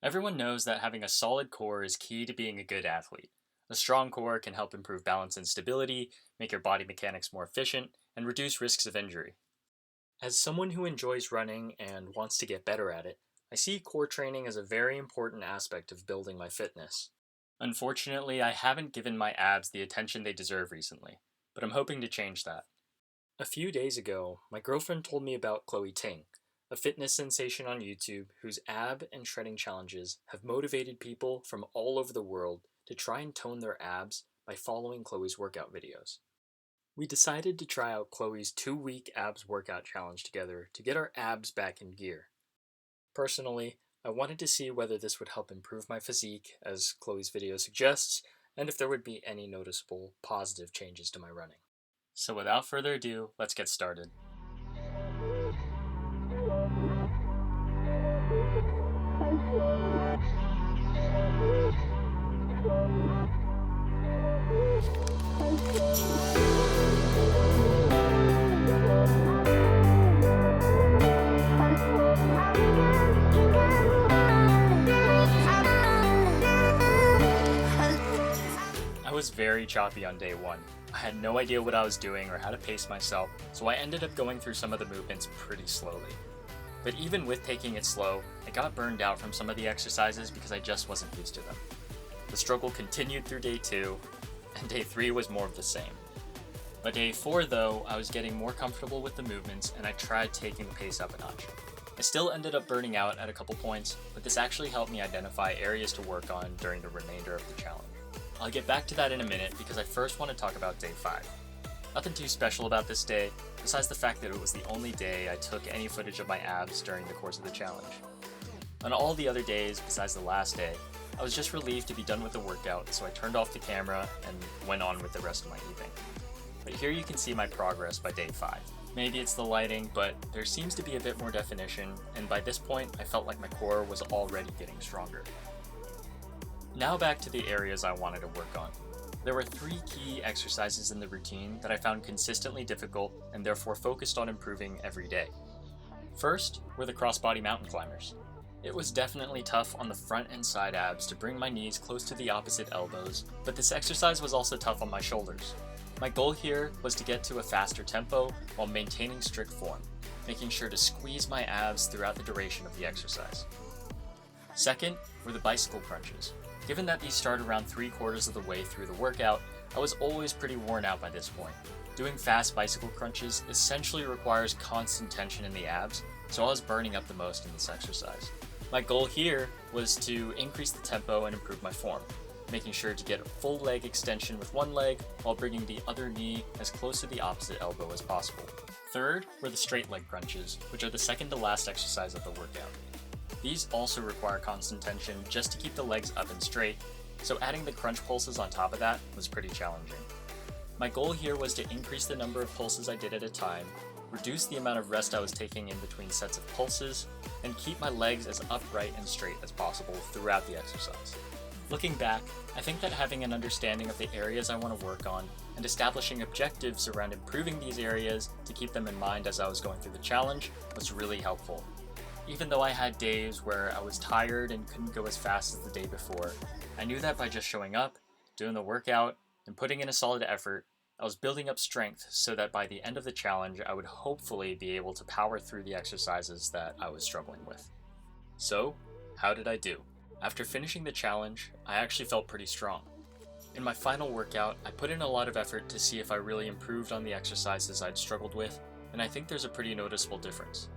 Everyone knows that having a solid core is key to being a good athlete. A strong core can help improve balance and stability, make your body mechanics more efficient, and reduce risks of injury. As someone who enjoys running and wants to get better at it, I see core training as a very important aspect of building my fitness. Unfortunately, I haven't given my abs the attention they deserve recently, but I'm hoping to change that. A few days ago, my girlfriend told me about Ting, a fitness sensation on YouTube whose ab and shredding challenges have motivated people from all over the world to try and tone their abs by following Chloe's workout videos. We decided to try out Chloe's 2-week abs workout challenge together to get our abs back in gear. Personally, I wanted to see whether this would help improve my physique, as Chloe's video suggests, and if there would be any noticeable positive changes to my running. So without further ado, let's get started. I was very choppy on day one. I had no idea what I was doing or how to pace myself, so I ended up going through some of the movements pretty slowly. But even with taking it slow, I got burned out from some of the exercises because I just wasn't used to them. The struggle continued through day 2, and day 3 was more of the same. By day 4 though, I was getting more comfortable with the movements and I tried taking the pace up a notch. I still ended up burning out at a couple points, but this actually helped me identify areas to work on during the remainder of the challenge. I'll get back to that in a minute because I first want to talk about day 5. Nothing too special about this day, besides the fact that it was the only day I took any footage of my abs during the course of the challenge. On all the other days, besides the last day, I was just relieved to be done with the workout, so I turned off the camera and went on with the rest of my evening. But here you can see my progress by day 5. Maybe it's the lighting, but there seems to be a bit more definition, and by this point I felt like my core was already getting stronger. Now back to the areas I wanted to work on. There were 3 key exercises in the routine that I found consistently difficult and therefore focused on improving every day. First were the crossbody mountain climbers. It was definitely tough on the front and side abs to bring my knees close to the opposite elbows, but this exercise was also tough on my shoulders. My goal here was to get to a faster tempo while maintaining strict form, making sure to squeeze my abs throughout the duration of the exercise. Second were the bicycle crunches. Given that these start around 3/4 of the way through the workout, I was always pretty worn out by this point. Doing fast bicycle crunches essentially requires constant tension in the abs, so I was burning up the most in this exercise. My goal here was to increase the tempo and improve my form, making sure to get a full leg extension with one leg while bringing the other knee as close to the opposite elbow as possible. Third were the straight leg crunches, which are the second to last exercise of the workout. These also require constant tension just to keep the legs up and straight, so adding the crunch pulses on top of that was pretty challenging. My goal here was to increase the number of pulses I did at a time, reduce the amount of rest I was taking in between sets of pulses, and keep my legs as upright and straight as possible throughout the exercise. Looking back, I think that having an understanding of the areas I want to work on and establishing objectives around improving these areas to keep them in mind as I was going through the challenge was really helpful. Even though I had days where I was tired and couldn't go as fast as the day before, I knew that by just showing up, doing the workout, and putting in a solid effort, I was building up strength so that by the end of the challenge I would hopefully be able to power through the exercises that I was struggling with. So, how did I do? After finishing the challenge, I actually felt pretty strong. In my final workout, I put in a lot of effort to see if I really improved on the exercises I'd struggled with, and I think there's a pretty noticeable difference.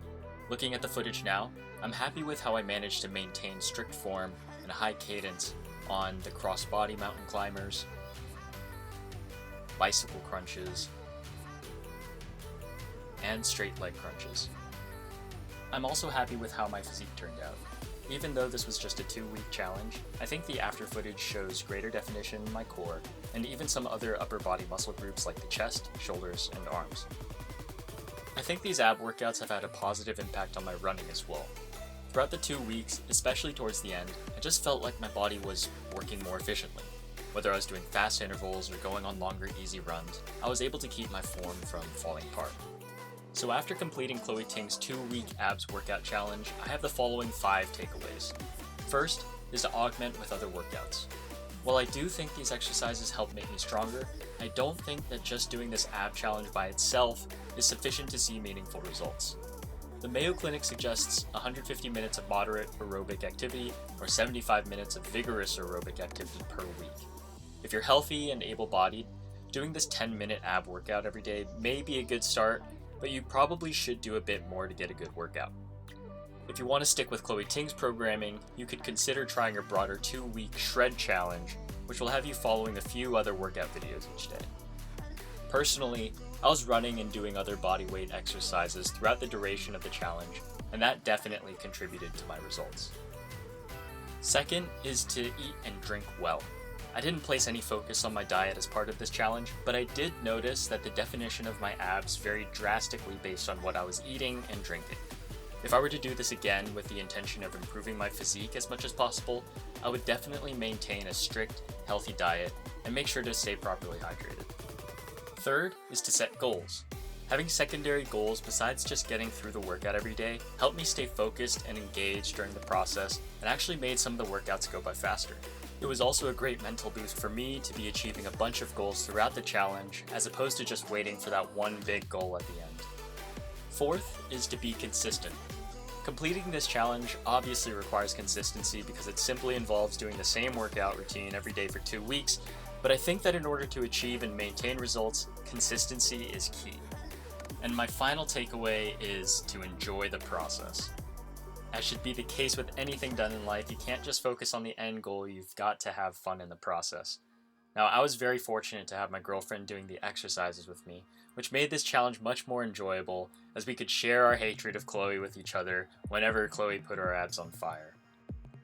Looking at the footage now, I'm happy with how I managed to maintain strict form and a high cadence on the crossbody mountain climbers, bicycle crunches, and straight leg crunches. I'm also happy with how my physique turned out. Even though this was just a 2-week challenge, I think the after footage shows greater definition in my core and even some other upper body muscle groups like the chest, shoulders, and arms. I think these ab workouts have had a positive impact on my running as well. Throughout the 2 weeks, especially towards the end, I just felt like my body was working more efficiently. Whether I was doing fast intervals or going on longer easy runs, I was able to keep my form from falling apart. So after completing Ting's 2-week abs workout challenge, I have the following 5 takeaways. First is to augment with other workouts. While I do think these exercises help make me stronger, I don't think that just doing this ab challenge by itself is sufficient to see meaningful results. The Mayo Clinic suggests 150 minutes of moderate aerobic activity or 75 minutes of vigorous aerobic activity per week. If you're healthy and able-bodied, doing this 10-minute ab workout every day may be a good start, but you probably should do a bit more to get a good workout. If you want to stick with Chloe Ting's programming, you could consider trying her broader 2-week shred challenge, which will have you following a few other workout videos each day. Personally, I was running and doing other bodyweight exercises throughout the duration of the challenge, and that definitely contributed to my results. Second is to eat and drink well. I didn't place any focus on my diet as part of this challenge, but I did notice that the definition of my abs varied drastically based on what I was eating and drinking. If I were to do this again with the intention of improving my physique as much as possible, I would definitely maintain a strict, healthy diet and make sure to stay properly hydrated. Third is to set goals. Having secondary goals besides just getting through the workout every day helped me stay focused and engaged during the process and actually made some of the workouts go by faster. It was also a great mental boost for me to be achieving a bunch of goals throughout the challenge as opposed to just waiting for that one big goal at the end. Fourth is to be consistent. Completing this challenge obviously requires consistency because it simply involves doing the same workout routine every day for 2 weeks, but I think that in order to achieve and maintain results, consistency is key. And my final takeaway is to enjoy the process. As should be the case with anything done in life, you can't just focus on the end goal, you've got to have fun in the process. Now, I was very fortunate to have my girlfriend doing the exercises with me, which made this challenge much more enjoyable as we could share our hatred of Chloe with each other whenever Chloe put her abs on fire.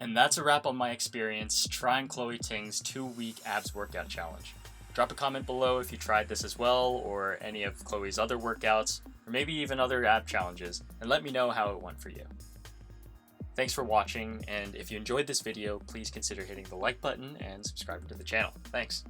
And that's a wrap on my experience trying Chloe Ting's 2-week abs workout challenge. Drop a comment below if you tried this as well, or any of Chloe's other workouts, or maybe even other ab challenges, and let me know how it went for you. Thanks for watching, and if you enjoyed this video, please consider hitting the like button and subscribing to the channel. Thanks!